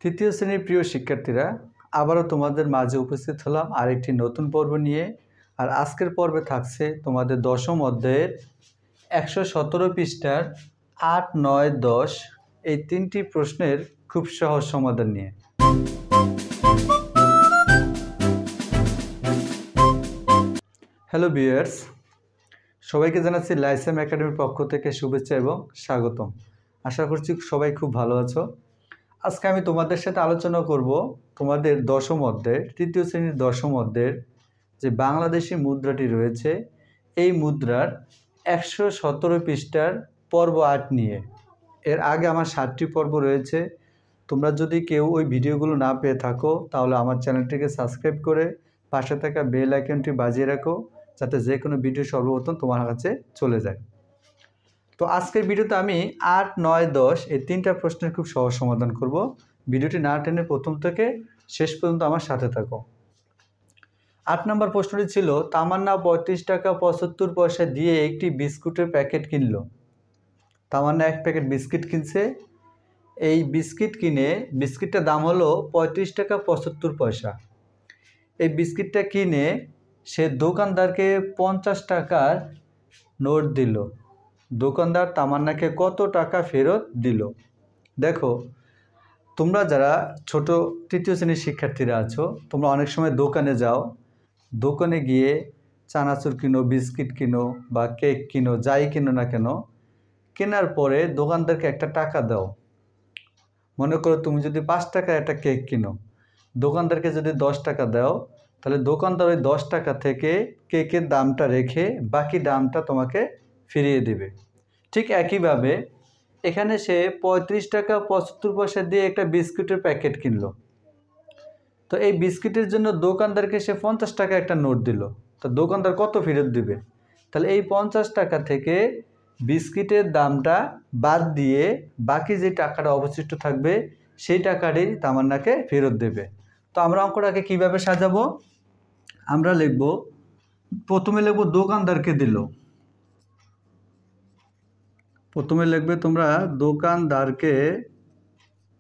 তৃতীয় শ্রেণীর প্রিয় শিক্ষার্থীরা, আবারও তোমাদের মাঝে উপস্থিত হলাম আরেকটি নতুন পর্ব নিয়ে। আর আজকের পর্বে থাকছে তোমাদের দশম অধ্যায়ের 117 পৃষ্ঠার 8, 9, 10 এই তিনটি প্রশ্নের খুব সহজ সমাধান নিয়ে। হ্যালো ভিউয়ার্স, সবাইকে জানাচ্ছি লাইসেম একাডেমির পক্ষ থেকে শুভেচ্ছা এবং স্বাগতম। আশা করছি সবাই খুব ভালো আছো। আজকে আমি তোমাদের সাথে আলোচনা করব তোমাদের দশম অধ্যায়ের তৃতীয় শ্রেণীর দশম অধ্যায়ের যে বাংলাদেশি মুদ্রাটি রয়েছে এই মুদ্রার 117 পৃষ্ঠার পর্ব 8 নিয়ে। এর আগে আমার 7টি পর্ব রয়েছে। তোমরা যদি কেউ ওই ভিডিওগুলো না পেয়ে থাকো তাহলে আমার চ্যানেলটিকে সাবস্ক্রাইব করে পাশে থাকা বেল আইকনটি বাজিয়ে রাখো, যাতে যে কোনো ভিডিও সর্বপ্রথম তোমার কাছে চলে যায়। তো আজকের ভিডিওতে আমি 8, 9, 10 এই তিনটা প্রশ্নের খুব সহজ সমাধান করব। ভিডিওটি না টেনে প্রথম থেকে শেষ পর্যন্ত আমার সাথে থাকো। 8 নম্বর প্রশ্নটি ছিল, তামান্না 35 টাকা 75 পয়সা দিয়ে একটি বিস্কুটের প্যাকেট কিনল। তামান্না এক প্যাকেট বিস্কিট কিনছে। এই বিস্কিট কিনে বিস্কিটটার দাম হলো 35 টাকা 75 পয়সা। এই বিস্কিটটা কিনে সে দোকানদারকে 50 টাকার নোট দিল। দোকানদার তামান্নাকে কত টাকা ফেরত দিল? দেখো, তোমরা যারা ছোট তৃতীয় শ্রেণীর শিক্ষার্থীরা আছো, তোমরা অনেক সময় দোকানে যাও। দোকানে গিয়ে চানাচুর কিনো, বিস্কিট কিনো বা কেক কিনো, যাই কিনো না কেন, কেনার পরে দোকানদারকে একটা টাকা দাও। মনে করো তুমি যদি 5 টাকার একটা কেক কিনো, দোকানদারকে যদি 10 টাকা দাও, তাহলে দোকানদার ওই 10 টাকা থেকে কেকের দামটা রেখে বাকি দামটা তোমাকে ফিরিয়ে দেবে। ঠিক একইভাবে এখানে সে 35 টাকা 75 পয়সা দিয়ে একটা বিস্কুটের প্যাকেট কিনলো। তো এই বিস্কিটের জন্য দোকানদারকে সে 50 টাকা একটা নোট দিল। তো দোকানদার কত ফেরত দিবে? তাহলে এই 50 টাকা থেকে বিস্কিটের দামটা বাদ দিয়ে বাকি যে টাকাটা অবশিষ্ট থাকবে সেই টাকাটাই তামান্নাকে ফেরত দেবে। তো আমরা অঙ্কটাকে কিভাবে সাজাবো? আমরা লিখব, প্রথমে লিখব দোকানদারকে দিল। প্রথমে লিখবে তোমরা দোকানদারকে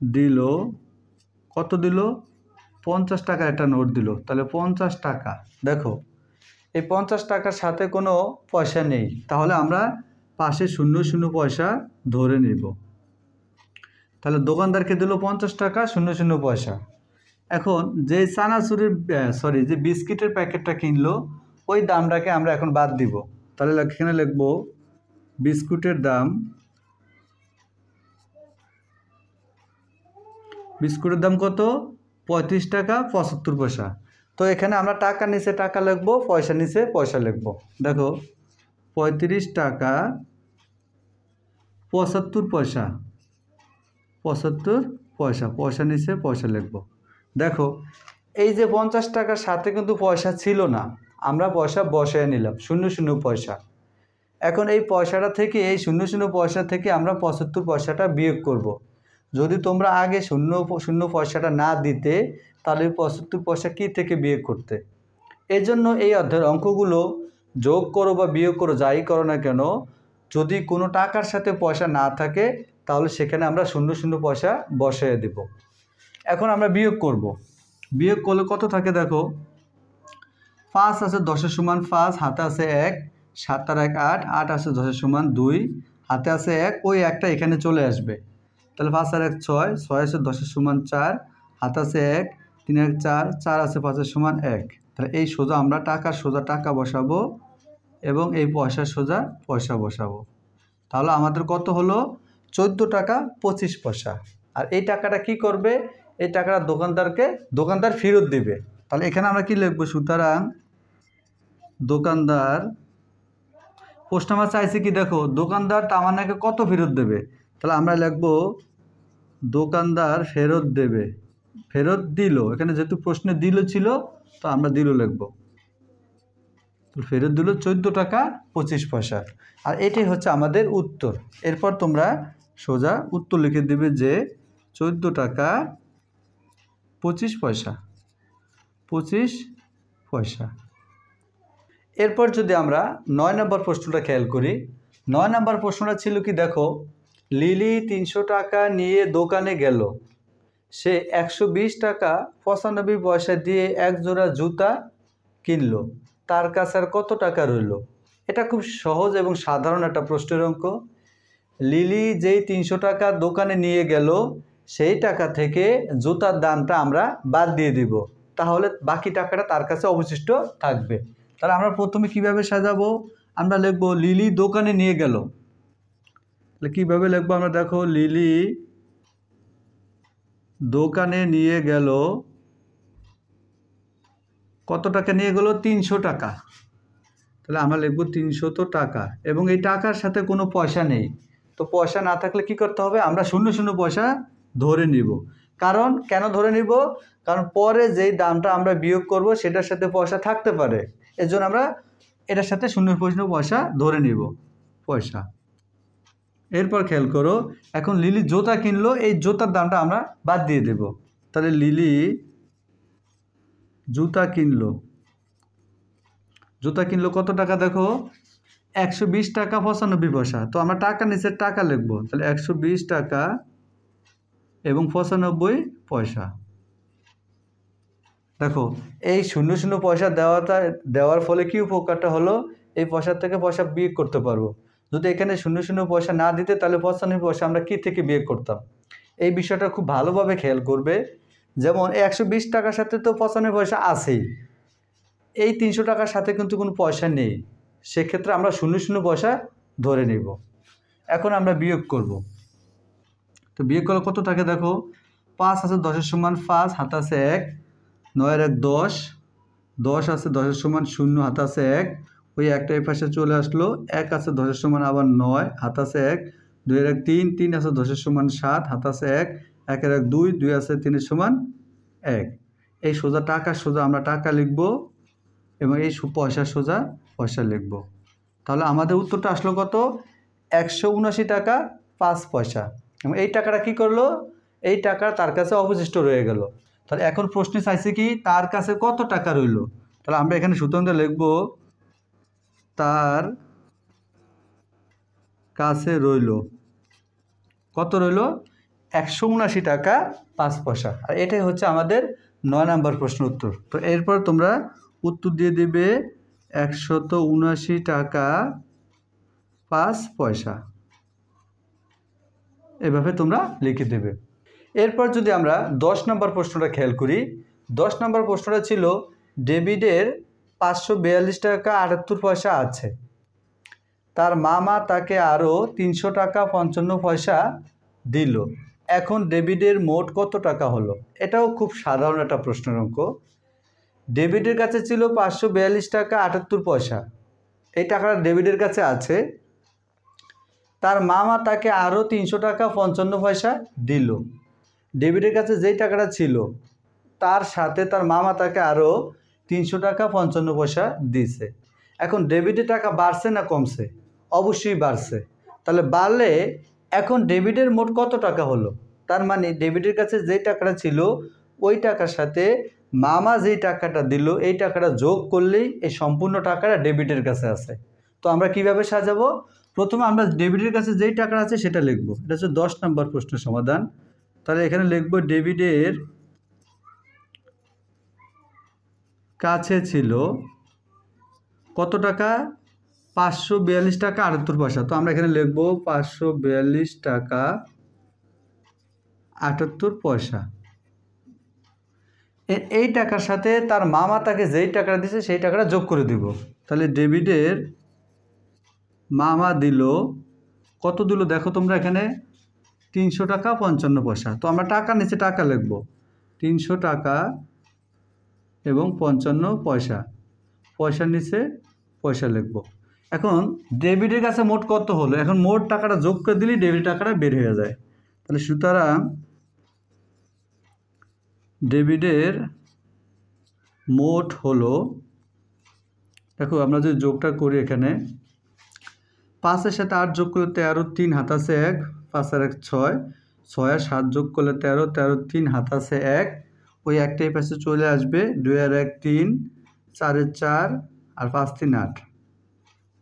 দিল। কত দিল? 50 টাকার একটা নোট দিল। তাহলে 50 টাকা। দেখো, এই 50 টাকার সাথে কোনো পয়সা নেই, তাহলে আমরা পাশে 0 পয়সা ধরে নিব। তাহলে দোকানদারকে দিল 50 টাকা 0 পয়সা। এখন যে যে বিস্কিটের প্যাকেটটা কিনলো ওই দামটাকে আমরা এখন বাদ দিব। তাহলে এখানে লিখব বিস্কুটের দাম। বিস্কুটের দাম কত? 35 টাকা 75 পয়সা। তো এখানে আমরা টাকা নিচে টাকা লিখব, পয়সা নিচে পয়সা লিখব। দেখো, 35 টাকা 75 পয়সা। 75 পয়সা, পয়সা নিচে পয়সা লিখব। দেখো, এই যে 50 টাকার সাথে কিন্তু পয়সা ছিল না, আমরা পয়সা বসায় নিলাম 0 পয়সা। এখন এই পয়সাটা থেকে, এই 0 পয়সা থেকে আমরা 75 পয়সাটা বিয়োগ করব। যদি তোমরা আগে 0 পয়সাটা না দিতে তাহলে 75 পয়সা কী থেকে বিয়োগ করতে? এই জন্য এই অধ্যায়ের অঙ্কগুলো যোগ করো বা বিয়োগ করো, যাই করো না কেন, যদি কোনো টাকার সাথে পয়সা না থাকে তাহলে সেখানে আমরা 0 পয়সা বসায় দেব। এখন আমরা বিয়োগ করব। বিয়োগ করলে কত থাকে? দেখো, 5 আছে 10-এর সমান 5, হাতে আছে 1, 7 আর 1 8, 8 আছে 10-এর সমান 2, হাতে আছে 1, ওই একটা এখানে চলে আসবে। তাহলে 5 আর 1 6, 6 আছে 10-এর সমান 4, হাতে আছে 1, 3 আর 1 4, 4 আছে 5-এর সমান 1। তাহলে এই সোজা আমরা সোজা টাকা বসাবো এবং এই পয়সার সোজা পয়সা বসাবো। তাহলে আমাদের কত হলো? 14 টাকা 25 পয়সা। আর এই টাকাটা কি করবে? এই টাকাটা দোকানদার ফেরত দিবে। তাহলে এখানে আমরা কি লিখবো? সুতরাং দোকানদার, প্রশ্ন আমার চাইছে কি? দেখো, দোকানদার তামান্নাকে কত ফেরত দেবে? তাহলে আমরা লিখবো দোকানদার ফেরত দেবে, ফেরত দিল। এখানে যেহেতু প্রশ্নে দিল ছিল তো আমরা দিল লিখবো। ফেরত দিল 14 টাকা 25 পয়সা। আর এটাই হচ্ছে আমাদের উত্তর। এরপর তোমরা সোজা উত্তর লিখে দেবে যে 14 টাকা 25 পয়সা। 25 পয়সা। এরপর যদি আমরা 9 নম্বর প্রশ্নটা খেয়াল করি, 9 নম্বর প্রশ্নটা ছিল কি? দেখো, লিলি 300 টাকা নিয়ে দোকানে গেল। সে 120 টাকা 95 পয়সা দিয়ে এক জোড়া জুতা কিনলো, তার কাছে আর কত টাকা রইল? এটা খুব সহজ এবং সাধারণ একটা প্রশ্নের অঙ্ক। লিলি যেই 300 টাকা দোকানে নিয়ে গেল, সেই টাকা থেকে জুতার দামটা আমরা বাদ দিয়ে দিব, তাহলে বাকি টাকাটা তার কাছে অবশিষ্ট থাকবে। তাহলে আমরা প্রথমে কিভাবে সাজাবো? আমরা লিখব লিলি দোকানে নিয়ে গেল। তাহলে কীভাবে লিখবো আমরা? দেখো, লিলি দোকানে নিয়ে গেল, কত টাকা নিয়ে গেল? 300 টাকা। তাহলে আমরা লিখব 300 টাকা, এবং এই টাকার সাথে কোনো পয়সা নেই। তো পয়সা না থাকলে কি করতে হবে? আমরা শূন্য শূন্য পয়সা ধরে নিব। কারণ কেন ধরে নিব? কারণ পরে যেই দামটা আমরা বিয়োগ করব সেটার সাথে পয়সা থাকতে পারে, এর জন্য আমরা এটার সাথে শূন্য শূন্য পয়সা ধরে নিব পয়সা। এরপর খেয়াল করো, এখন লিলি জুতা কিনলো, এই জুতার দামটা আমরা বাদ দিয়ে দেব। তাহলে লিলি জুতা কিনলো, জুতা কিনলো কত টাকা? দেখো, 120 টাকা 95 পয়সা। তো আমরা টাকা নিচে টাকা লিখবো। তাহলে 120 টাকা এবং 95 পয়সা। দেখো, এই শূন্য শূন্য পয়সা দেওয়ার ফলে কি উপকারটা হলো? এই পয়সার থেকে পয়সা বিয়োগ করতে পারবো। যদি এখানে শূন্য শূন্য পয়সা না দিতে, তাহলে 95 পয়সা আমরা কি থেকে বিয়োগ করতাম? এই বিষয়টা খুব ভালোভাবে খেয়াল করবে। যেমন 120 টাকার সাথে তো 95 পয়সা আছেই, এই 300 টাকার সাথে কিন্তু কোনো পয়সা নেই, সেক্ষেত্রে আমরা শূন্য শূন্য পয়সা ধরে নেব। এখন আমরা বিয়োগ করব। তো বিয়োগ করলে কত থাকে? দেখো, 5 আছে 10-এর সমান 5, হাত আছে 1, 9-এর 1 10, 10 আছে 10-এর সমান 0, হাত আছে 1, ওই একটা এই পাশে চলে আসলো। 1 আছে 10-এর সমান আবার 9, হাত আছে 1, 2-এর 1 3, 3 আছে 10-এর সমান 7, হাত আছে 1, 1-এর 1 2, 2 আছে 3-এর সমান 1। এই সোজা টাকা সোজা আমরা টাকা লিখব, এবং এই পয়সা সোজা পয়সা লিখব। তাহলে আমাদের উত্তরটা আসলো কত? 179 টাকা 5 পয়সা। এবং এই টাকাটা কি করলো? এই টাকা তার কাছে অবশিষ্ট রয়ে গেল। তাহলে এখন প্রশ্নে চাইছে কি, তার কাছে কত টাকা রইল? তাহলে আমরা এখানে সূত্রটা লিখব, তার কাছে রইল কত? রইল 179 টাকা 5 পয়সা। আর এটাই হচ্ছে আমাদের 9 নম্বর প্রশ্ন উত্তর। তো এরপর তোমরা উত্তর দিয়ে দিবে 179 টাকা 5 পয়সা, এভাবে তোমরা লিখে দেবে। এরপর যদি আমরা 10 নম্বর প্রশ্নটা খেয়াল করি, 10 নম্বর প্রশ্নটা ছিল ডেভিডের 542 টাকা 78 পয়সা আছে, তার মামা তাকে আরও 300 টাকা 55 পয়সা দিল, এখন ডেভিডের মোট কত টাকা হলো? এটাও খুব সাধারণ একটা প্রশ্নের অঙ্ক। ডেভিডের কাছে ছিল 542 টাকা 78 পয়সা, এই টাকাটা ডেভিডের কাছে আছে, তার মামা তাকে আরও 300 টাকা 55 পয়সা দিল। ডেভিডের কাছে যেই টাকাটা ছিল, তার সাথে তার মামা তাকে আরও 300 টাকা 55 পয়সা দিছে। এখন ডেভিডের টাকা বাড়ছে না কমছে? অবশ্যই বাড়ছে। তাহলে বাড়লে এখন ডেভিডের মোট কত টাকা হলো? তার মানে ডেভিডের কাছে যেই টাকাটা ছিল, ওই টাকার সাথে মামা যেই টাকাটা দিল, এই টাকাটা যোগ করলেই এই সম্পূর্ণ টাকাটা ডেভিডের কাছে আছে। তো আমরা কিভাবে সাজাবো? প্রথমে আমরা ডেভিডের কাছে যেই টাকাটা আছে সেটা লিখব। এটা হচ্ছে 10 নম্বর প্রশ্নের সমাধান। তাহলে এখানে লিখব ডেভিডের কাছে ছিল কত টাকা? 542 টাকা 78 পয়সা। তো আমরা এখানে লিখব 542 টাকা 78 পয়সা। এই টাকার সাথে তার মামা তাকে যেই টাকাটা দিয়েছে সেই টাকাটা যোগ করে দিব। তাহলে ডেভিডের মামা দিল কত? দিল দেখো তোমরা এখানে 300 টাকা 55 পয়সা। তো আমরা টাকা নিচে টাকা লিখব, 300 টাকা এবং 55 পয়সা, পয়সার নিচে পয়সা লিখব। এখন ডেভিডের কাছে মোট কত হলো? এখন মোট টাকাটা যোগ করে দিলেই ডেবিট টাকাটা বের হয়ে যায়। তাহলে সুতরাং ডেভিডের মোট হলো, দেখো আমরা যদি যোগটা করি এখানে 5-এর সাথে 8 যোগ করলে 13, 3 হাত আছে 1, 5 আর 1 6, 6 আর 7 যোগ করলে 13, 13 3 হাত আছে 1, ওই একটাই পাশে চলে আসবে, 2 আর 1 3, 4 এর 4 আর 5 3 8।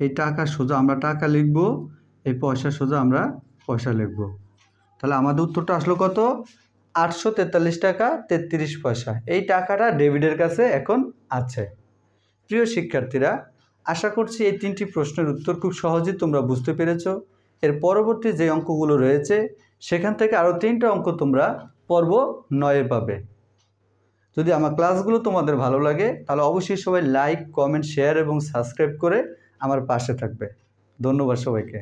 এই টাকা সোজা আমরা টাকা লিখব, এই পয়সা সোজা আমরা পয়সা লিখব। তাহলে আমাদের উত্তরটা আসলো কত? 843 টাকা 33 পয়সা। এই টাকাটা ডেভিডের কাছে এখন আছে। প্রিয় শিক্ষার্থীরা, আশা করছি এই 3টি প্রশ্নের উত্তর খুব সহজেই তোমরা বুঝতে পেরেছ। এর পরবর্তী যে অঙ্কগুলো রয়েছে সেখান থেকে আরও 3টা অঙ্ক তোমরা পর্ব 9 পাবে। যদি আমার ক্লাসগুলো তোমাদের ভালো লাগে তাহলে অবশ্যই সবাই লাইক, কমেন্ট, শেয়ার এবং সাবস্ক্রাইব করে আমার পাশে থাকবে। ধন্যবাদ সবাইকে।